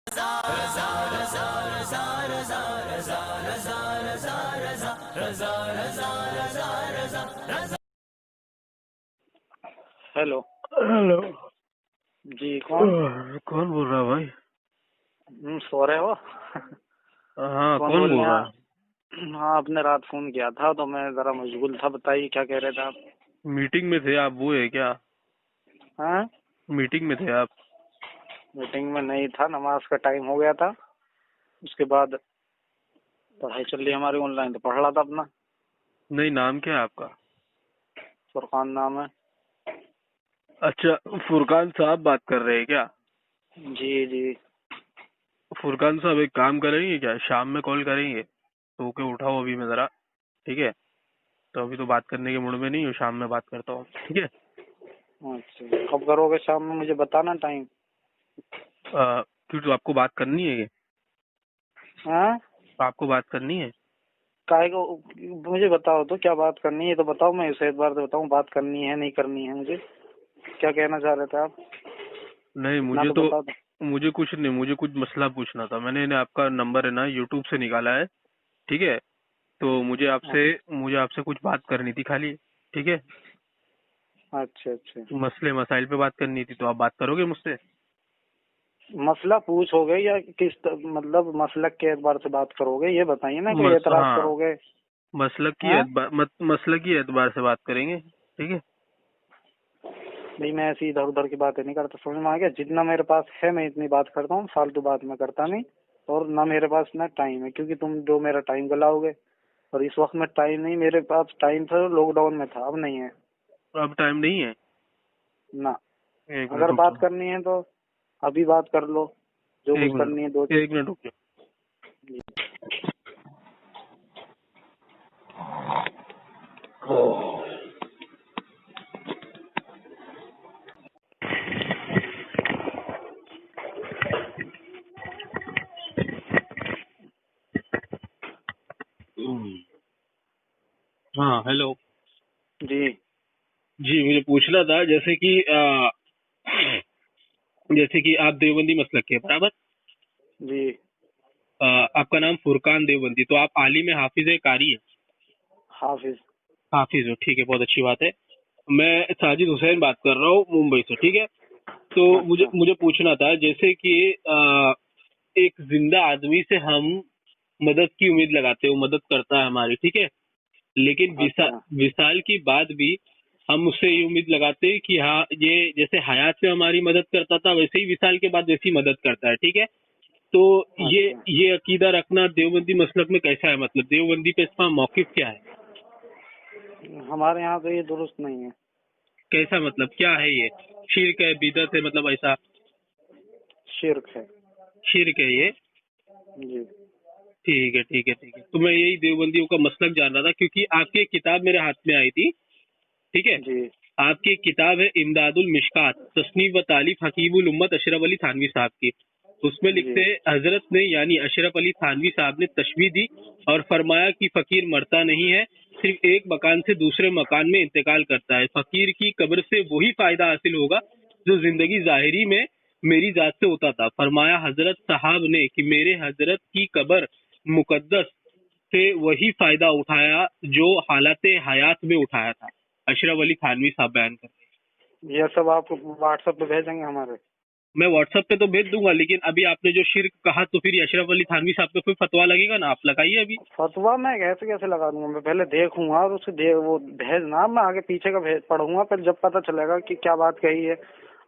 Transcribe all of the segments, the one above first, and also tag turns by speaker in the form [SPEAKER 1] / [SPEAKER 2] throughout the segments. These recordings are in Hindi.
[SPEAKER 1] हेलो।
[SPEAKER 2] हेलो।
[SPEAKER 1] जी कौन?
[SPEAKER 2] कौन बोल रहा है भाई?
[SPEAKER 1] सो रहे हो?
[SPEAKER 2] हाँ,
[SPEAKER 1] कौन
[SPEAKER 2] कौन
[SPEAKER 1] बोल
[SPEAKER 2] बोल
[SPEAKER 1] रहे
[SPEAKER 2] रहा है?
[SPEAKER 1] हैं? हाँ, आपने रात फोन किया था तो मैं जरा मशगूल था। बताइए क्या कह रहे थे आप?
[SPEAKER 2] मीटिंग में थे आप, वो है क्या?
[SPEAKER 1] हाँ,
[SPEAKER 2] मीटिंग में थे आप?
[SPEAKER 1] मीटिंग में नहीं था, नमाज का टाइम हो गया था। उसके बाद पढ़ाई चल रही हमारी ऑनलाइन, तो पढ़ रहा था अपना।
[SPEAKER 2] नहीं, नाम क्या है आपका?
[SPEAKER 1] फुरकान नाम है।
[SPEAKER 2] अच्छा, फुरकान साहब बात कर रहे हैं क्या?
[SPEAKER 1] जी जी।
[SPEAKER 2] फुरकान साहब, एक काम करेंगे क्या, शाम में कॉल करेंगे? तो के उठाओ अभी मैं जरा। ठीक है, तो अभी तो बात करने के मूड में नहीं हूँ, शाम में बात करता हूँ, ठीक है?
[SPEAKER 1] अच्छा, कब करोगे शाम में? मुझे बताना टाइम।
[SPEAKER 2] क्यों, तो आपको बात करनी है ये?
[SPEAKER 1] हाँ,
[SPEAKER 2] आपको बात करनी है?
[SPEAKER 1] काहे को? मुझे बताओ तो क्या बात करनी है, तो बताओ। मैं इसे एक बार तो बताऊं, बात करनी है नहीं करनी है। मुझे क्या कहना चाह रहे थे आप?
[SPEAKER 2] नहीं,
[SPEAKER 1] इतना तो बता दो।
[SPEAKER 2] मुझे कुछ नहीं, मुझे कुछ मसला पूछना था। मैंने आपका नंबर है ना यूट्यूब से निकाला है, ठीक है? तो मुझे आपसे कुछ बात करनी थी खाली, ठीक है?
[SPEAKER 1] अच्छा अच्छा।
[SPEAKER 2] मसले मसाइल पे बात करनी थी, तो आप बात करोगे मुझसे?
[SPEAKER 1] मसला पूछोगे या मतलब मसलक के एतबार से बात करोगे, ये बताइए ना। कोई एतराज
[SPEAKER 2] हाँ,
[SPEAKER 1] करोगे? हाँ,
[SPEAKER 2] मसलक की एतबार से बात करेंगे, ठीक है?
[SPEAKER 1] नहीं, मैं ऐसी इधर उधर की बातें नहीं करता, समझ में आ गया? जितना मेरे पास है मैं इतनी बात करता हूँ, फालतू बात मैं करता नहीं। और ना मेरे पास ना टाइम है, क्योंकि तुम जो मेरा टाइम गलाओगे। और इस वक्त में टाइम नहीं, मेरे पास टाइम था, लॉकडाउन में था, अब नहीं है
[SPEAKER 2] अब टाइम नहीं है?
[SPEAKER 1] ना।
[SPEAKER 2] एक मिनट
[SPEAKER 1] अगर
[SPEAKER 2] रुक
[SPEAKER 1] बात
[SPEAKER 2] जाओ।
[SPEAKER 1] करनी है तो अभी बात कर लो, जो कुछ
[SPEAKER 2] एक मिनट
[SPEAKER 1] करनी है। दो
[SPEAKER 2] एक मिनट रुक जाओ। हाँ, हेलो।
[SPEAKER 1] जी
[SPEAKER 2] जी, मुझे पूछना था, जैसे कि आप देवबंदी मसलक के हैं, बराबर?
[SPEAKER 1] जी।
[SPEAKER 2] आपका नाम फुरकान देवबंदी, तो आप आलिम हाफिज कारी है?
[SPEAKER 1] हाफिज।
[SPEAKER 2] हाफिज हो, ठीक है, बहुत अच्छी बात है। मैं साजिद हुसैन बात कर रहा हूँ मुंबई से, ठीक है? तो मुझे
[SPEAKER 1] अच्छा
[SPEAKER 2] मुझे पूछना था, जैसे कि एक जिंदा आदमी से हम मदद की उम्मीद लगाते हो, मदद करता है हमारी, ठीक है? लेकिन
[SPEAKER 1] अच्छा
[SPEAKER 2] विसाल की बाद भी हम उससे ये उम्मीद लगाते हैं कि हाँ, ये जैसे हयात में हमारी मदद करता था, वैसे ही विसाल के बाद वैसी मदद करता है, ठीक है? तो ये
[SPEAKER 1] अच्छा।
[SPEAKER 2] ये अकीदा रखना देवबंदी मसलक में कैसा है? मतलब देवबंदी पे इसका मौकिफ क्या है?
[SPEAKER 1] हमारे यहाँ तो ये दुरुस्त नहीं है।
[SPEAKER 2] कैसा मतलब क्या है ये? शिर्क है, बिदअत है, मतलब ऐसा?
[SPEAKER 1] शिर्क है।
[SPEAKER 2] शिर्क है ये?
[SPEAKER 1] जी
[SPEAKER 2] ठीक है, ठीक है, ठीक है। तो मैं यही देवबंदियों का मसलक जान रहा था, क्योंकि आपकी एक किताब मेरे हाथ में आई थी, ठीक है?
[SPEAKER 1] जी
[SPEAKER 2] आपकी एक किताब है इमदादुल मिशकात, तस्नीफ व तालीफ हकीमुल उम्मत अशरफ अली थानवी साहब की। उसमें
[SPEAKER 1] जी।
[SPEAKER 2] लिखते हैं, हजरत ने यानी अशरफ अली थानवी साहब ने तशबीह दी और फरमाया कि फकीर मरता नहीं है, सिर्फ एक मकान से दूसरे मकान में इंतकाल करता है। फकीर की कब्र से वही फायदा हासिल होगा जो जिंदगी जाहिरी में मेरी जात से होता था। फरमाया हजरत साहब ने कि मेरे हजरत की कब्र मुकद्दस से वही फायदा उठाया जो हालत हयात में उठाया था। अशरफ अली थानवी साहब बयान कर रहे हैं।
[SPEAKER 1] ये सब आप व्हाट्सएप पे भेजेंगे हमारे?
[SPEAKER 2] मैं व्हाट्सएप पे तो भेज दूंगा, लेकिन अभी आपने जो शिर्क कहा, तो फिर अशरफ अली थानवी साहब पे कोई फतवा लगेगा ना? आप लगाइए अभी।
[SPEAKER 1] फतवा मैं कैसे कैसे लगा दूंगा? मैं पहले देखूंगा और वो भेजना, मैं आगे पीछे का पढ़ूंगा, फिर जब पता चलेगा कि क्या बात कही है।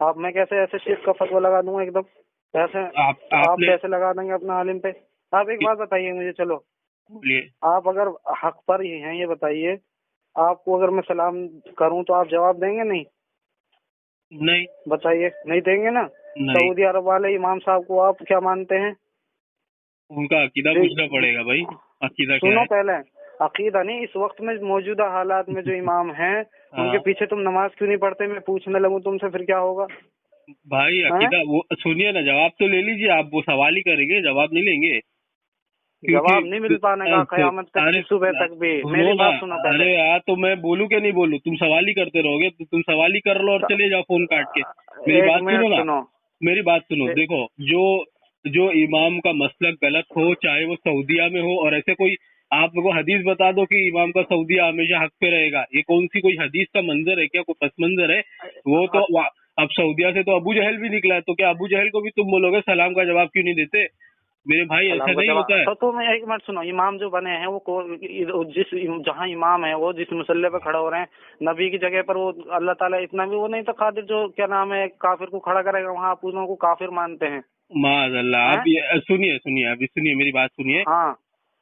[SPEAKER 1] आप मैं कैसे ऐसे शिर्क का फतवा लगा दूंगा एकदम ऐसे? आप
[SPEAKER 2] आपने
[SPEAKER 1] कैसे लगा देंगे अपना आलिम पे? आप एक बात बताइए मुझे, चलो।
[SPEAKER 2] बोलिए।
[SPEAKER 1] आप अगर हक पर ही हैं, ये बताइए, आपको अगर मैं सलाम करूं तो आप जवाब देंगे नहीं?
[SPEAKER 2] नहीं,
[SPEAKER 1] बताइए, नहीं देंगे ना?
[SPEAKER 2] नहीं,
[SPEAKER 1] सऊदी अरब वाले इमाम साहब को आप क्या मानते हैं?
[SPEAKER 2] उनका अकीदा पूछना पड़ेगा भाई। अकीदा क्या
[SPEAKER 1] सुनो
[SPEAKER 2] है?
[SPEAKER 1] पहले। अकीदा नहीं, इस वक्त में मौजूदा हालात में जो इमाम हैं उनके
[SPEAKER 2] हाँ
[SPEAKER 1] पीछे तुम नमाज क्यों नहीं पढ़ते? मैं पूछने लगूं तुमसे, फिर क्या होगा?
[SPEAKER 2] भाई,
[SPEAKER 1] हैं?
[SPEAKER 2] अकीदा वो सुनिए ना, जवाब तो ले लीजिए आप। वो सवाल ही करेंगे, जवाब नहीं लेंगे, क्योंकि
[SPEAKER 1] जवाब नहीं मिल पाने का क़यामत तक
[SPEAKER 2] अरे
[SPEAKER 1] की सुबह तक भी।
[SPEAKER 2] सुनो
[SPEAKER 1] मेरी
[SPEAKER 2] ना।
[SPEAKER 1] बात सुनो पहले।
[SPEAKER 2] अरे यार, तो मैं बोलूं क्या नहीं बोलूं? तुम सवाल ही करते रहोगे, तो तुम सवाल ही कर लो और चले जाओ फोन काट के। मेरी
[SPEAKER 1] एक
[SPEAKER 2] बात सुनो
[SPEAKER 1] मिनट
[SPEAKER 2] ना,
[SPEAKER 1] सुनो।
[SPEAKER 2] मेरी बात सुनो।
[SPEAKER 1] ए-
[SPEAKER 2] देखो, जो जो इमाम का मसलक गलत हो, चाहे वो सऊदीया में हो, और ऐसे कोई आप लोगों को हदीस बता दो कि इमाम का सऊदीया हमेशा हक पे रहेगा, ये कौन सी कोई हदीस का मंजर है क्या, कोई पस मंजर है? वो तो अब सऊदीया से तो अबू जहल भी निकला है, तो क्या अबू जहल को भी तुम बोलोगे सलाम का जवाब क्यों नहीं देते? मेरे भाई ऐसा
[SPEAKER 1] सलाम का
[SPEAKER 2] नहीं
[SPEAKER 1] जवाब
[SPEAKER 2] होता है।
[SPEAKER 1] तो तुम एक मिनट सुनो, इमाम जो बने हैं वो जिस जहाँ इमाम है वो जिस मुसल्ले पे खड़े हो रहे हैं, नबी की जगह पर वो अल्लाह ताला इतना भी वो नहीं तो कादिर जो क्या नाम है काफिर को खड़ा करेगा, वहाँ आप उनको काफिर मानते हैं।
[SPEAKER 2] माज़अल्लाह, आप
[SPEAKER 1] हैं?
[SPEAKER 2] ये सुनिए सुनिए, अभी सुनिए मेरी बात सुनिए।
[SPEAKER 1] हाँ,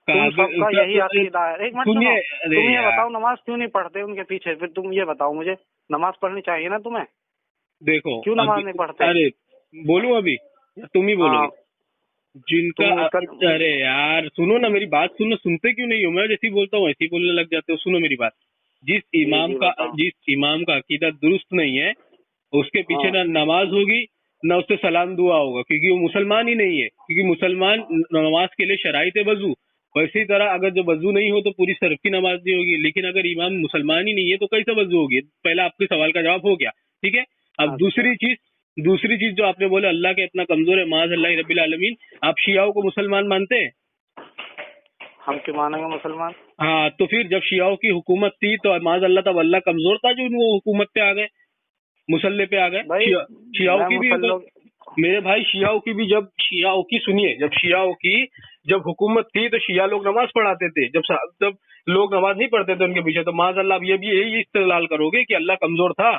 [SPEAKER 1] तुम सबका यही अकीदा है। एक मिनट सुनो,
[SPEAKER 2] सुनिए, अरे
[SPEAKER 1] तुम ये
[SPEAKER 2] यार
[SPEAKER 1] बताओ नमाज क्यों नहीं पढ़ते उनके पीछे? फिर तुम ये बताओ मुझे, नमाज पढ़नी चाहिए ना तुम्हें,
[SPEAKER 2] देखो
[SPEAKER 1] क्यों नमाज
[SPEAKER 2] अभी,
[SPEAKER 1] नहीं पढ़ते?
[SPEAKER 2] अरे बोलूं अभी या तुम ही बोलोगे?
[SPEAKER 1] हाँ,
[SPEAKER 2] जिनका
[SPEAKER 1] तुम कर,
[SPEAKER 2] अरे यार सुनो ना मेरी बात, सुनो, सुनते क्यों नहीं हो? मैं जैसे ही बोलता हूँ ऐसे ही बोलने लग जाते हो। सुनो मेरी बात,
[SPEAKER 1] जी जी बताओ।
[SPEAKER 2] जिस इमाम का अकीदा दुरुस्त नहीं है, उसके पीछे
[SPEAKER 1] हाँ
[SPEAKER 2] ना नमाज होगी ना उससे सलाम दुआ होगा, क्योंकि वो मुसलमान ही नहीं है। क्योंकि मुसलमान नमाज के लिए शराइत वजू, वैसी तरह अगर जो वजू नहीं हो तो पूरी सर्फ की नमाज नहीं होगी। लेकिन अगर इमाम मुसलमान ही नहीं है तो कैसे वजू होगी? पहला आपके सवाल का जवाब हो गया, ठीक है। अब
[SPEAKER 1] अच्छा,
[SPEAKER 2] दूसरी चीज जो आपने बोला अल्लाह के इतना कमजोर है, माज़ अल्लाह रब्बिल आलमीन, आप शियाओं को मुसलमान मानते हैं?
[SPEAKER 1] हम क्यों मानेंगे मुसलमान?
[SPEAKER 2] हाँ, तो फिर जब शियाओं की हुकूमत थी तो माज़ अल्लाह तब अल्लाह कमजोर था जो वो हुकूमत पे आ गए, मुसल्ले पे आ गए।
[SPEAKER 1] भाई
[SPEAKER 2] शियाओं
[SPEAKER 1] मैं
[SPEAKER 2] की भी
[SPEAKER 1] मुसल्लों,
[SPEAKER 2] मेरे भाई शियाओं की भी, जब शियाओं की सुनिए, जब शियाओं की जब हुकूमत थी तो शिया लोग नमाज पढ़ाते थे। जब लोग नमाज नहीं पढ़ते थे उनके पीछे, तो माज़अल्लाह ये भी यही इस्तेदलाल करोगे कि अल्लाह कमजोर था?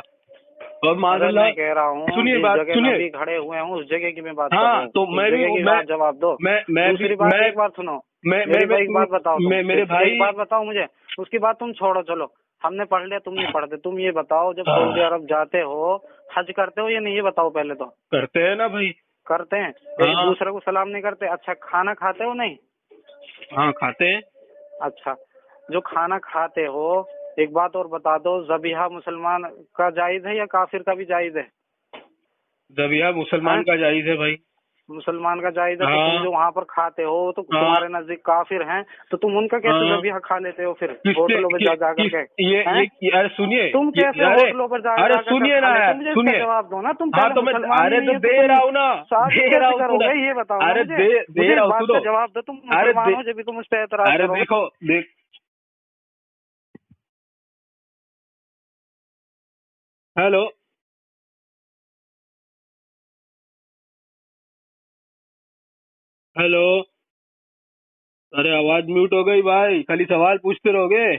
[SPEAKER 2] और
[SPEAKER 1] अरे
[SPEAKER 2] माज़अल्लाह,
[SPEAKER 1] मैं कह रहा हूँ
[SPEAKER 2] सुनिए
[SPEAKER 1] जिस
[SPEAKER 2] बात
[SPEAKER 1] जगह
[SPEAKER 2] सुनिए।
[SPEAKER 1] नबी खड़े हुए हैं उस जगह की मैं बात कर रहा
[SPEAKER 2] हाँ
[SPEAKER 1] हूँ,
[SPEAKER 2] तो
[SPEAKER 1] उस जगह की बात जवाब दो।
[SPEAKER 2] मैं भी
[SPEAKER 1] दूसरी बात, एक बात सुनो, मेरी भाई एक बात बताओ तुम,
[SPEAKER 2] मेरे भाई,
[SPEAKER 1] एक बात बताओ मुझे, उसकी बात तुम छोड़ो, चलो हमने पढ़ लिया तुम नहीं पढ़ते। तुम ये बताओ, जब सऊदी अरब जाते हो हज करते हो या नहीं, ये बताओ पहले तो।
[SPEAKER 2] करते हैं ना भाई।
[SPEAKER 1] करते हैं। एक
[SPEAKER 2] हाँ
[SPEAKER 1] दूसरे को सलाम नहीं करते? अच्छा, खाना खाते हो नहीं?
[SPEAKER 2] हाँ खाते हैं।
[SPEAKER 1] अच्छा, जो खाना खाते हो, एक बात और बता दो, ज़बीहा मुसलमान का जायज है या काफिर का भी जायज है?
[SPEAKER 2] ज़बिया मुसलमान
[SPEAKER 1] हैं?
[SPEAKER 2] का जायज है भाई।
[SPEAKER 1] मुसलमान का जायज है, तो तुम
[SPEAKER 2] हाँ
[SPEAKER 1] जो वहाँ पर खाते हो तो
[SPEAKER 2] हाँ।
[SPEAKER 1] तुम्हारे नजदीक काफिर हैं, तो तुम उनका कैसे
[SPEAKER 2] हाँ
[SPEAKER 1] ज़बीहा खा लेते हो फिर
[SPEAKER 2] किसने
[SPEAKER 1] होटलों में जा जा
[SPEAKER 2] किस
[SPEAKER 1] करके? हैं?
[SPEAKER 2] अरे सुनिए,
[SPEAKER 1] तुम कैसे
[SPEAKER 2] अरे
[SPEAKER 1] होटलों पर जा
[SPEAKER 2] अरे
[SPEAKER 1] जा कर
[SPEAKER 2] सुनिए
[SPEAKER 1] खा
[SPEAKER 2] ना
[SPEAKER 1] लेते
[SPEAKER 2] यार,
[SPEAKER 1] हो? मुझे इसका
[SPEAKER 2] सुनिए।
[SPEAKER 1] जवाब दो ना। तुम
[SPEAKER 2] हाँ
[SPEAKER 1] पहले
[SPEAKER 2] तो मैं,
[SPEAKER 1] मुसलमान ही
[SPEAKER 2] अरे
[SPEAKER 1] नहीं
[SPEAKER 2] तो
[SPEAKER 1] है तो
[SPEAKER 2] दे
[SPEAKER 1] तुम
[SPEAKER 2] रहा हूँ ना,
[SPEAKER 1] शादी
[SPEAKER 2] दे रहा
[SPEAKER 1] कैसे
[SPEAKER 2] हूँ
[SPEAKER 1] करोगे, ये बताओ ना
[SPEAKER 2] अरे
[SPEAKER 1] मुझे।
[SPEAKER 2] दे
[SPEAKER 1] मुझे इस
[SPEAKER 2] रहा हूँ,
[SPEAKER 1] बात का
[SPEAKER 2] सुनो।
[SPEAKER 1] जवाब दो, तुम
[SPEAKER 2] अरे
[SPEAKER 1] मुसलमान हो जब भी तुम उस पर एतराज
[SPEAKER 2] अरे
[SPEAKER 1] करोगे।
[SPEAKER 2] देखो देख, हेलो, हेलो। अरे आवाज म्यूट हो गई भाई, खाली सवाल पूछते रहोगे।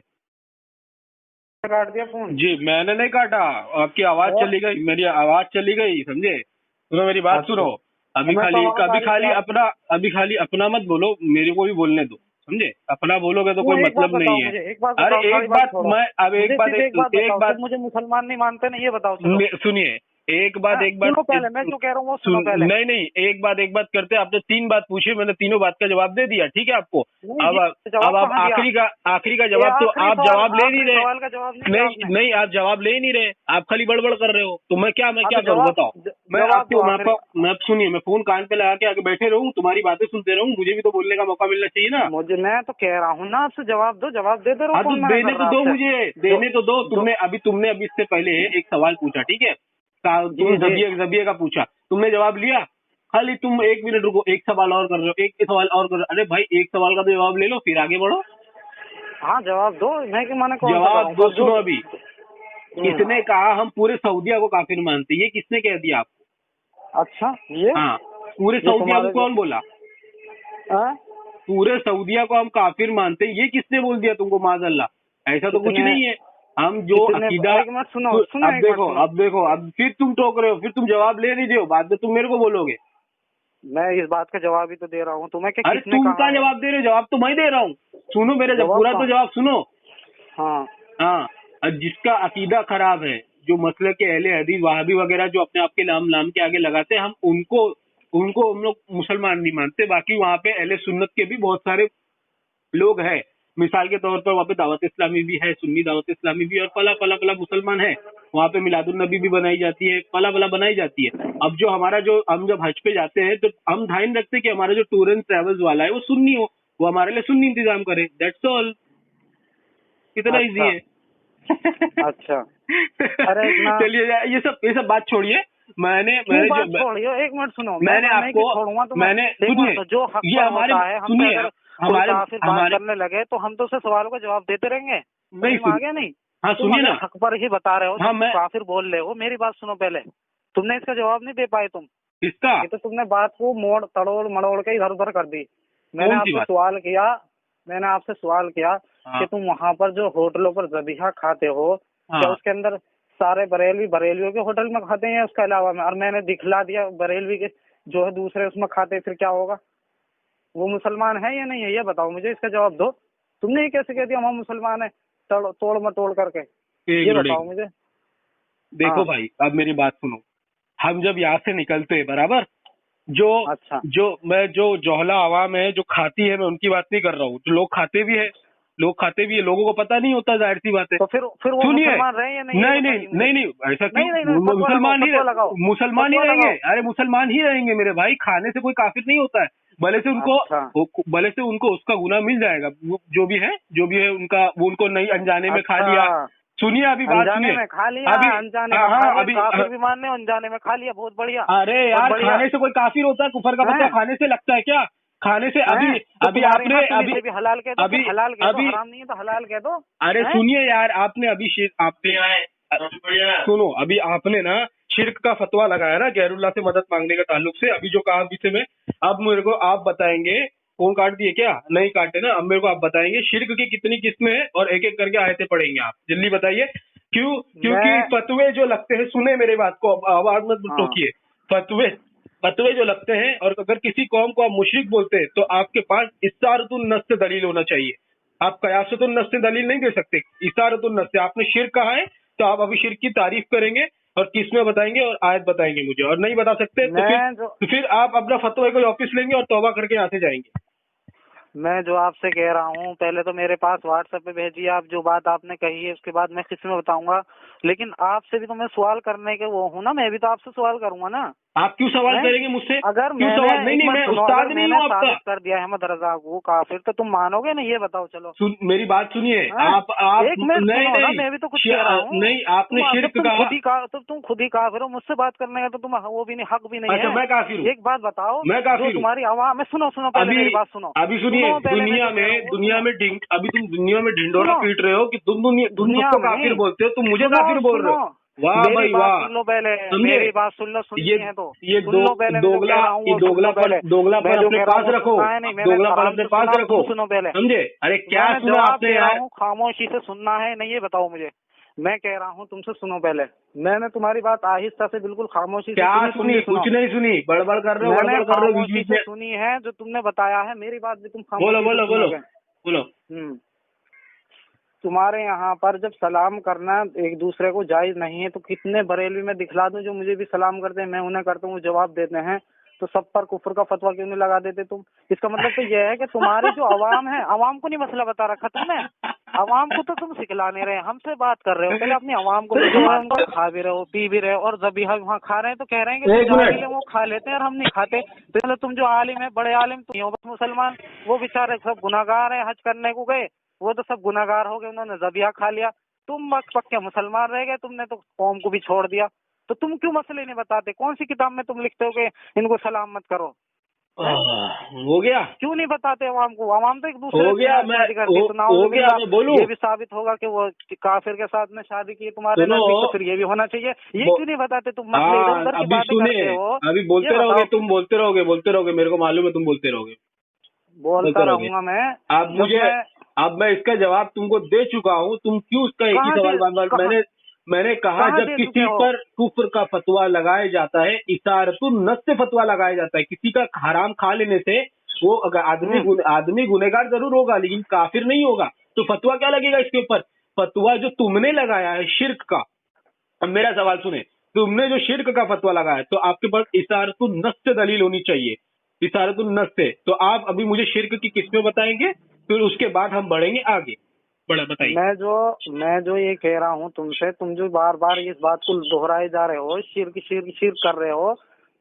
[SPEAKER 1] काट दिया फोन?
[SPEAKER 2] जी मैंने नहीं काटा, आपकी आवाज
[SPEAKER 1] और
[SPEAKER 2] चली गई, मेरी आवाज चली गई, समझे? सुनो मेरी बात
[SPEAKER 1] अच्छा,
[SPEAKER 2] सुनो।
[SPEAKER 1] और मैं तो आवाज आ रही थी आप।
[SPEAKER 2] अभी खाली अपना मत बोलो, मेरे को भी बोलने दो, समझे? अपना बोलोगे तो
[SPEAKER 1] क्यों?
[SPEAKER 2] कोई
[SPEAKER 1] एक बात
[SPEAKER 2] मतलब नहीं
[SPEAKER 1] बताओ
[SPEAKER 2] है।
[SPEAKER 1] मुझे, एक बात
[SPEAKER 2] अरे
[SPEAKER 1] बताओ, सारी
[SPEAKER 2] एक
[SPEAKER 1] बात
[SPEAKER 2] बात,
[SPEAKER 1] छोड़ो।
[SPEAKER 2] मैं अब
[SPEAKER 1] मुझे सिर्फ एक बात
[SPEAKER 2] एक
[SPEAKER 1] बताओ,
[SPEAKER 2] बात
[SPEAKER 1] तुम मुझे मुसलमान नहीं मानते ना, ये बताओ चलो।
[SPEAKER 2] सुनिए, एक बात
[SPEAKER 1] हाँ,
[SPEAKER 2] एक बात
[SPEAKER 1] सुनो पहले, मैं जो कह रहा हूँ वो सुनो पहले।
[SPEAKER 2] नहीं नहीं, एक बात करते। आपने 3 बात पूछी, मैंने तीनों बात का जवाब दे दिया, ठीक है आपको।
[SPEAKER 1] नहीं
[SPEAKER 2] अब
[SPEAKER 1] जी, जवाब
[SPEAKER 2] अब आप
[SPEAKER 1] कहाँ दिया?
[SPEAKER 2] आखिरी का
[SPEAKER 1] ये
[SPEAKER 2] जवाब तो
[SPEAKER 1] आखिरी
[SPEAKER 2] आप
[SPEAKER 1] सवाल,
[SPEAKER 2] जवाब ले नहीं
[SPEAKER 1] आखिरी
[SPEAKER 2] रहे।
[SPEAKER 1] सवाल का जवाब नहीं दिया
[SPEAKER 2] नहीं
[SPEAKER 1] आपने।
[SPEAKER 2] नहीं, आप जवाब ले ही नहीं रहे, आप खाली बड़बड़ कर रहे हो। तो मैं
[SPEAKER 1] हाँ
[SPEAKER 2] क्या
[SPEAKER 1] तो
[SPEAKER 2] करूं
[SPEAKER 1] जवाब,
[SPEAKER 2] बताओ? मैं
[SPEAKER 1] जवाब दो
[SPEAKER 2] आपको
[SPEAKER 1] आखिरी।
[SPEAKER 2] मैं सुनिए, मैं फोन कान पे लगा के आगे बैठे रहूं, तुम्हारी बातें सुनते रहूं? मुझे भी तो बोलने का मौका मिलना चाहिए ना।
[SPEAKER 1] मुझे, मैं तो कह रहा हूँ ना आपसे, जवाब दो, जवाब दे रहो,
[SPEAKER 2] हाँ तो
[SPEAKER 1] कौन मना
[SPEAKER 2] देने
[SPEAKER 1] कर
[SPEAKER 2] तो
[SPEAKER 1] रहा है
[SPEAKER 2] दो
[SPEAKER 1] आपसे?
[SPEAKER 2] मुझे,
[SPEAKER 1] दो,
[SPEAKER 2] देने तो दो।
[SPEAKER 1] दो।
[SPEAKER 2] तुमने अभी इससे पहले एक सवाल पूछा, ठीक है?
[SPEAKER 1] जी
[SPEAKER 2] तुमने
[SPEAKER 1] जी।
[SPEAKER 2] जबिये का पूछा, तुमने जवाब लिया। खाली तुम 1 मिनट रुको, एक सवाल और कर रहे हो, एक सवाल और कर रहे हो। अरे भाई एक सवाल का तो जवाब ले लो, फिर आगे बढ़ो।
[SPEAKER 1] हाँ जवाब दो, मैं कि मना कौन सा कर रहा
[SPEAKER 2] जवाब
[SPEAKER 1] हूँ,
[SPEAKER 2] दो,
[SPEAKER 1] बस जो।
[SPEAKER 2] सुनो अभी। किसने कहा हम पूरे सऊदिया को काफिर मानते? ये किसने कह दिया आपको?
[SPEAKER 1] अच्छा, ये
[SPEAKER 2] हाँ, पूरे
[SPEAKER 1] ये
[SPEAKER 2] सऊदिया को
[SPEAKER 1] तुम्हारे जो,
[SPEAKER 2] कौन बोला?
[SPEAKER 1] हाँ?
[SPEAKER 2] पूरे सऊदिया को हम काफिर मानते हैं, ये किसने बोल दिया तुमको? माज़अल्लाह, ऐसा तो कुछ
[SPEAKER 1] कितने,
[SPEAKER 2] नहीं है। हम जो
[SPEAKER 1] कितने,
[SPEAKER 2] अकीदा,
[SPEAKER 1] एक मिनट सुनो, सुनो एक मिनट सुनो।
[SPEAKER 2] अब देखो, अब फिर तुम टोक रहे हो, फिर तुम जवाब ले नहीं रहे हो, बाद में तुम मेरे को बोलोगे।
[SPEAKER 1] मैं इस बात का जवाब ही तो दे रहा हूँ तुम्हें कि
[SPEAKER 2] अरे
[SPEAKER 1] किसने
[SPEAKER 2] तुम
[SPEAKER 1] कहा
[SPEAKER 2] क्या
[SPEAKER 1] है।
[SPEAKER 2] जवाब दे रहे हो? जवाब तो मैं दे रहा हूँ, सुनो मेरे, जब
[SPEAKER 1] जवाब
[SPEAKER 2] पूरा तो
[SPEAKER 1] कहाँ?
[SPEAKER 2] जवाब सुनो।
[SPEAKER 1] हाँ
[SPEAKER 2] हाँ, और जिसका अकीदा खराब है, जो मसले के अहले हदीस वहाबी वगैरह जो अपने आप के नाम के आगे लगाते हैं, हम उनको उनको हम लोग मुसलमान नहीं मानते। बाकी वहाँ पे अहले सुन्नत के भी बहुत सारे लोग हैं। मिसाल के तौर पर वहाँ पे दावत इस्लामी भी है, सुन्नी दावत इस्लामी भी, और पला मुसलमान है। वहाँ पे मिलादुन नबी भी बनाई जाती है, पला बनाई जाती है। अब जो हम जब हज पे जाते हैं तो हम ध्यान रखते हैं कि हमारा जो टूर एंड ट्रेवल्स वाला है वो सुन्नी हो, वो हमारे लिए सुन्नी इंतजाम करे, दैट्स ऑल। कितना इजी
[SPEAKER 1] अच्छा
[SPEAKER 2] है।
[SPEAKER 1] अच्छा। अरे इतना,
[SPEAKER 2] चलिए ये सब बात छोड़िए। मैंने
[SPEAKER 1] बात छोड़ियो, एक मिनट सुनो,
[SPEAKER 2] मैंने आपको
[SPEAKER 1] छोड़ूंगा तो
[SPEAKER 2] मैंने
[SPEAKER 1] सुनिए, तो जो हक
[SPEAKER 2] ये हमारे
[SPEAKER 1] होता है हम
[SPEAKER 2] सुनिए
[SPEAKER 1] अगर
[SPEAKER 2] हमारे
[SPEAKER 1] बात करने लगे तो हम तो उसे सवालों का जवाब देते रहेंगे,
[SPEAKER 2] नहीं
[SPEAKER 1] आ गया नहीं।
[SPEAKER 2] हाँ
[SPEAKER 1] तुम
[SPEAKER 2] सुनिए ना,
[SPEAKER 1] हक पर ही बता रहे हो,
[SPEAKER 2] हाँ
[SPEAKER 1] तुम काफिर बोल रहे हो, मेरी बात सुनो पहले, तुमने इसका जवाब नहीं दे पाए तुम,
[SPEAKER 2] इसका
[SPEAKER 1] ये तो तुमने बात को मोड़ तड़ोड़ मड़ोड़ के इधर उधर कर दी। मैंने आपसे सवाल किया कि तुम वहाँ पर जो होटलों पर ज़बीहा खाते हो, क्या उसके अंदर सारे बरेलवियों के होटल में खाते हैं उसके अलावा में, और मैंने दिखला दिया बरेलवी के जो है दूसरे उसमें खाते, फिर क्या होगा? वो मुसलमान है या नहीं है, ये बताओ मुझे, इसका जवाब दो। तुमने ये कैसे कह दिया हम मुसलमान है तोड़ मटोड़ करके, ये बताओ मुझे।
[SPEAKER 2] देखो भाई, अब मेरी बात सुनो, हम जब यहाँ से निकलते हैं बराबर, जो
[SPEAKER 1] अच्छा,
[SPEAKER 2] जो जोहला आवाम है जो खाती है, मैं उनकी बात नहीं कर रहा हूँ, जो लोग खाते भी है, लोगों को पता नहीं होता, जाहिर सी बात है।
[SPEAKER 1] तो फिर वो मुसलमान रहे या नहीं?
[SPEAKER 2] नहीं ऐसा क्यों? मुसलमान ही रहेंगे, अरे मुसलमान ही रहेंगे मेरे भाई, खाने से कोई काफिर नहीं होता है, भले से उनको उसका गुनाह मिल जाएगा, जो भी है उनका, वो उनको नहीं अनजाने में खा लिया। सुनिए अभी बात सुनिए,
[SPEAKER 1] में खा लिया, अनजाने में काफिर भी मानने, अनजाने में खा लिया, बहुत बढ़िया।
[SPEAKER 2] अरे यार, खाने से कोई काफिर होता है? कुफर का बच्चा खाने से लगता है क्या? खाने से अभी आपने
[SPEAKER 1] हलाल कह दो, हलाल कह दो, हराम नहीं है तो हलाल कह दो।
[SPEAKER 2] अरे सुनिए यार, आपने सुनो, अभी आपने ना शिर्क का फतवा लगाया ना गैरुल्लाह से मदद मांगने के ताल्लुक से, अभी जो कहा विषय में, अब मेरे को आप बताएंगे, फोन काट दिए क्या? नहीं काटे ना, अब मेरे को आप बताएंगे शिर्क की कितनी किस्में हैं और एक एक करके आयतें पढ़ेंगे आप, जल्दी बताइए। क्योंकि फतवे जो लगते हैं, सुने मेरे बात को, आवाज मत टोकिए, फतवे जो लगते हैं, और अगर किसी कौम को आप मुशरिक बोलते हैं तो आपके पास इशारतुन नस से दलील होना चाहिए, आप कयासतुन नस से दलील नहीं दे सकते। इशारतुन नस से आपने शिर्क कहा है तो आप अभी शिर्क की तारीफ करेंगे और किस्में बताएंगे और आयत बताएंगे मुझे, और नहीं बता सकते तो फिर आप अपना फतवा कोई ऑफिस लेंगे और तौबा करके यहाँ से जाएंगे।
[SPEAKER 1] मैं जो आपसे कह रहा हूँ, पहले तो मेरे पास व्हाट्सएप पे भेजिए आप जो बात आपने कही है, उसके बाद मैं किसमें बताऊंगा, लेकिन आपसे भी तो मैं सवाल करने के वो हूँ ना, मैं भी तो आपसे सवाल करूंगा ना।
[SPEAKER 2] आप क्यों सवाल करेंगे मुझसे?
[SPEAKER 1] अगर
[SPEAKER 2] क्यों सवाल? नहीं, मैं उस्ताद नहीं हूँ आपका।
[SPEAKER 1] कर दिया अहमद रजा को काफिर, तो तुम मानोगे नहीं? ये बताओ। चलो
[SPEAKER 2] मेरी बात सुनिए, आप
[SPEAKER 1] एक मिनट सुनो ना, मैं भी तो कुछ कह रहा हूँ।
[SPEAKER 2] नहीं, आपने शिर्क कहा,
[SPEAKER 1] तुम खुद ही काफिर हो, मुझसे बात करने का तो तुम वो भी नहीं, हक भी नहीं है।
[SPEAKER 2] मैं काफिर हूँ?
[SPEAKER 1] एक बात बताओ,
[SPEAKER 2] मैं काफिर हूँ?
[SPEAKER 1] तुम्हारी आवाज में सुनो पहले मेरी बात सुनो।
[SPEAKER 2] अभी सुनिए, दुनिया में ढिंडोरा पीट रहे हो कि तुम दुनिया को काफिर बोलते हो, तुम मुझे काफिर बोल रहे हो। वाह भाई वाह,
[SPEAKER 1] सुन लो पहले मेरी बात, सुन लो, सुननी है तो
[SPEAKER 2] ये दोगलापन अपने पास रखो, दोगलापन अपने पास रखो,
[SPEAKER 1] सुनो पहले,
[SPEAKER 2] समझे? अरे क्या सुना आपने यार?
[SPEAKER 1] खामोशी से सुनना है नहीं, ये बताओ मुझे। मैं कह रहा हूँ तुमसे, सुनो पहले, मैंने तुम्हारी बात आहिस्ता से बिल्कुल खामोशी से
[SPEAKER 2] क्या सुनी? कुछ नहीं सुनी, बड़बड़ कर रहे हो,
[SPEAKER 1] खामोशी से सुनी है जो तुमने बताया है, मेरी बात भी तुम
[SPEAKER 2] बोलो।
[SPEAKER 1] तुम्हारे यहाँ पर जब सलाम करना एक दूसरे को जायज नहीं है, तो कितने बरेलवी में दिखला दूं जो मुझे भी सलाम करते हैं, मैं उन्हें करता हूँ, जवाब देते हैं, तो सब पर कुफर का फतवा क्यों नहीं लगा देते तुम? इसका मतलब तो यह है कि तुम्हारी जो आवाम है, आवाम को नहीं मसला बता रखा तुमने, आवाम को तो तुम सिखला नहीं रहे, हमसे बात कर रहे हो। पहले अपनी आवाम को खा भी रहे हो, पी भी रहे हो, और ज़बीहा वहाँ खा रहे हैं तो कह रहे हैं कि वो खा लेते हैं और हम नहीं खाते। तो तुम जो आलिम है, बड़े आलिम तुम हो, बस मुसलमान वो बेचारे सब गुनाहगार है, हज करने को गए, वो तो सब गुनाहगार हो गए, उन्होंने ज़बीहा खा लिया, तुम पक्के मुसलमान रह गए, तुमने तो कौम को भी छोड़ दिया। तो तुम क्यों मसले नहीं बताते? कौन सी किताब में तुम लिखते हो कि इनको सलाम मत करो?
[SPEAKER 2] हो गया,
[SPEAKER 1] क्यों नहीं बताते आवाम को? आवाम तो एक दूसरे
[SPEAKER 2] हो गया, मैं बोलूं,
[SPEAKER 1] ये भी साबित होगा कि वो काफिर के साथ में शादी की तुम्हारे नजदीक, तो फिर ये भी होना चाहिए। ये क्यों नहीं बताते तुम? मसले इधर उधर की बातें करते हो,
[SPEAKER 2] अभी बोलते रहोगे, तुम बोलते रहोगे, मेरे को मालूम है तुम बोलते रहोगे,
[SPEAKER 1] बोलता रहूंगा मैं।
[SPEAKER 2] अब मैं इसका जवाब तुमको दे चुका हूँ, तुम क्यों उसका एक ही सवाल बार मैंने कहा, जब किसी पर कुफ्र का फतवा लगाया जाता है, इशारतुन नस से फतवा लगाया जाता है, किसी का हराम खा लेने से वो अगर आदमी गुनहगार जरूर होगा लेकिन काफिर नहीं होगा, तो फतवा क्या लगेगा इसके ऊपर? फतवा जो तुमने लगाया है शिर्क का, अब मेरा सवाल सुने, तुमने जो शिर्क का फतवा लगाया तो आपके पास इशारतुन नस से दलील होनी चाहिए, इशारतुन नस से। तो आप अभी मुझे शिर्क की किस्में बताएंगे, फिर उसके बाद हम बढ़ेंगे आगे। बड़ा बताइए।
[SPEAKER 1] मैं जो ये कह रहा हूँ तुमसे, तुम जो बार बार इस बात को दोहराए जा रहे हो, शिर्क कर रहे हो,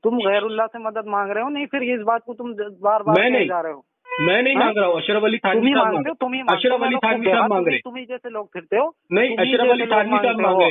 [SPEAKER 1] तुम गैरुल्लाह से मदद मांग रहे हो, नहीं फिर इस बात को तुम बार बार कहे जा रहे हो।
[SPEAKER 2] मैं नहीं मांग रहा हूँ, अशरफ अली थानवी साहब मांग रहे, अशरफ अली थानवी साहब मांग रहे,
[SPEAKER 1] तुम्ही जैसे लोग फिरते हो,
[SPEAKER 2] नहीं अशरफ अली थानवी साहब मांग रहे,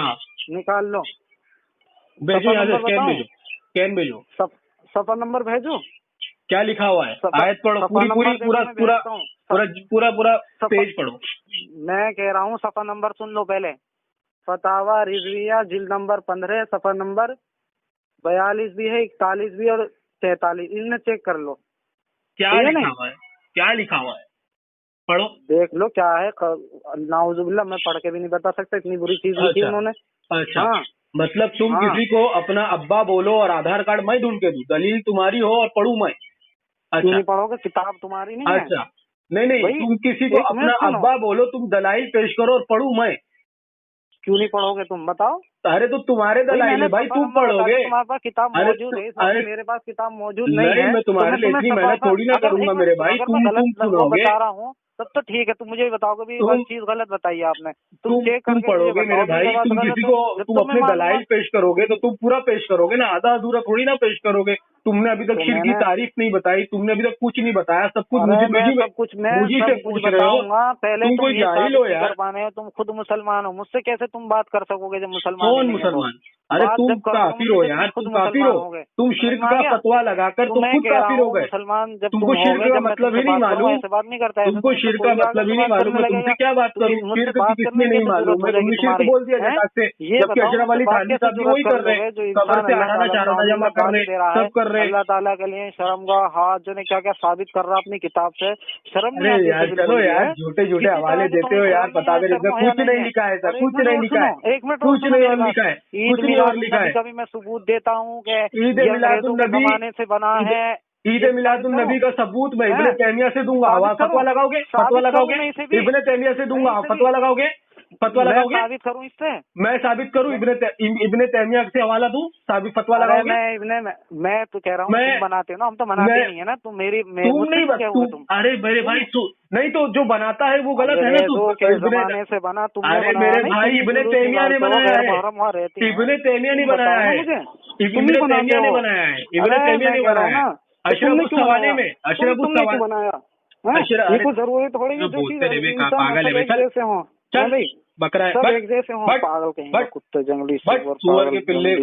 [SPEAKER 2] हाँ
[SPEAKER 1] निकाल लो।
[SPEAKER 2] भेजो, यहाँ से
[SPEAKER 1] नंबर
[SPEAKER 2] स्कैन
[SPEAKER 1] बताऊं?
[SPEAKER 2] भेजो, स्कैन भेजो।
[SPEAKER 1] सफर नंबर भेजो।
[SPEAKER 2] क्या लिखा हुआ है? आयत पढ़ो, पूरी पूरी पूरा पूरा पूरा पूरा पूरा पेज पढ़ो।
[SPEAKER 1] मैं कह रहा हूँ सफा नंबर सुन लो पहले। फतावा रिजविया जिल्द नंबर 15 सफा नंबर 42 भी है, 41 भी और 43, इनमें चेक कर लो।
[SPEAKER 2] क्या लिखा हुआ है? क्या लिखा हुआ है? पढ़ो,
[SPEAKER 1] देख लो क्या है। नाउजुबिल्लाह, मैं पढ़ के भी नहीं बता सकता, इतनी बुरी चीज लिखी उन्होंने।
[SPEAKER 2] अच्छा,
[SPEAKER 1] हाँ,
[SPEAKER 2] मतलब तुम किसी को अपना अब्बा बोलो और आधार कार्ड मैं ढूंढ के दूं, दलील तुम्हारी हो और पढ़ूं मैं? अच्छा,
[SPEAKER 1] क्यों नहीं पढ़ोगे? किताब तुम्हारी नहीं है?
[SPEAKER 2] अच्छा, नहीं, तुम किसी को अपना अब्बा बोलो, तुम दलाइल पेश करो और पढ़ूं मैं?
[SPEAKER 1] क्यों नहीं पढ़ोगे तुम, बताओ।
[SPEAKER 2] अरे तो तुम्हारे दलाइल है भाई, तुम पढ़ोगे।
[SPEAKER 1] तुम्हारे पास किताब मौजूद है,
[SPEAKER 2] अरे
[SPEAKER 1] मेरे पास किताब मौजूद नहीं है।
[SPEAKER 2] मैं तुम्हारे लिए इतनी मेहनत थोड़ी ना करूंगा मेरे भाई, तुम सुनोगे।
[SPEAKER 1] बता रहा हूँ तब तो ठीक है, तुम मुझे भी बताओगे भी चीज गलत बताई आपने। तुम चेक
[SPEAKER 2] तुम
[SPEAKER 1] करके
[SPEAKER 2] पढ़ोगे मेरे भाई, तुम किसी को तुम अपने दलाइल पेश करोगे तो तुम पूरा पेश करोगे ना, आधा अधूरा थोड़ी ना पेश करोगे। तुमने अभी तक शिर्क की तारीफ नहीं बताई, तुमने अभी तक कुछ नहीं बताया, सब कुछ मुझे से पूछ रहे हो।
[SPEAKER 1] पहले
[SPEAKER 2] तुम कोई जाहिल हो यार?
[SPEAKER 1] तुम खुद मुसलमान हो, मुझसे कैसे तुम बात कर सकोगे जब मुसलमान?
[SPEAKER 2] कौन मुसलमान? अरे तुम काफिर हो यार, तुम काफिर हो। तुम शिर्क का फतवा लगाकर तुम खुद काफिर हो गए।
[SPEAKER 1] मुसलमान जब
[SPEAKER 2] तुमको शिर्क का मतलब ही नहीं मालूम,
[SPEAKER 1] ऐसे बात नहीं करता।
[SPEAKER 2] तुमको शिर्क का मतलब ही नहीं मालूम। मैं तुमसे क्या बात करूँ? शिर्क की किसने नहीं मालूम है? तुमने शिर्क बोल दिया झटाक से, जबकि अशरफ अली थानवी साहब भी वही कर रहे हैं, कब्र से आना चाराना जमा कर रहे, सब कर रहे।
[SPEAKER 1] अल्लाह ताला के लिए शर्म का हाथ जो ने क्या क्या साबित कर रहा अपनी किताब से, शर्म नहीं आती?
[SPEAKER 2] यार चलो यार, झूठे झूठे हवाले देते हो यार, बता दे। कुछ नहीं लिखा है सर, कुछ नहीं लिखा है,
[SPEAKER 1] एक मिनट
[SPEAKER 2] कुछ नहीं और लिखा है, कुछ नहीं और लिखा है।
[SPEAKER 1] कभी मैं सबूत देता हूँ कि
[SPEAKER 2] ईद मिलादुन्नबी
[SPEAKER 1] जमाने से बना है।
[SPEAKER 2] ईद मिलादुन्नबी का सबूत मैं इब्ने तैमिया से दूंगा। फतवा लगाओगे? फतवा लगाओगे? इब्ने तैमिया से दूंगा, फतवा लगाओगे? फतवा लगाओगे?
[SPEAKER 1] साबित करूँ इससे?
[SPEAKER 2] मैं साबित करूँ? इब्ने तैमिया से हवाला दूं, साबित फतवा लगाओगे?
[SPEAKER 1] मैं तो कह रहा हूँ तुम बनाते हो ना, हम तो बनाते नहीं है ना। तुम तुम
[SPEAKER 2] अरे मेरे भाई नहीं तो जो बनाता है वो गलत है ना।
[SPEAKER 1] तू जमाने से बना, तुमने
[SPEAKER 2] अरे मेरे भाई इब्ने तैमिया ने बनाया है, इब्ने तैमिया ने बनाया है, इब्ने तैमिया ने बनाया है, इब्ने तैमिया ने बनाया है। अशरफ उस सवाले में, अशरफ उस सवाल
[SPEAKER 1] बनाया।
[SPEAKER 2] अशरफ
[SPEAKER 1] जरूरत पड़ेगी जो चीज पागल है जैसे हो भाई,
[SPEAKER 2] बकरा है,
[SPEAKER 1] सब एक जैसे हो, पागल कहीं कुत्ते जंगली
[SPEAKER 2] सुअर के पिल्ले,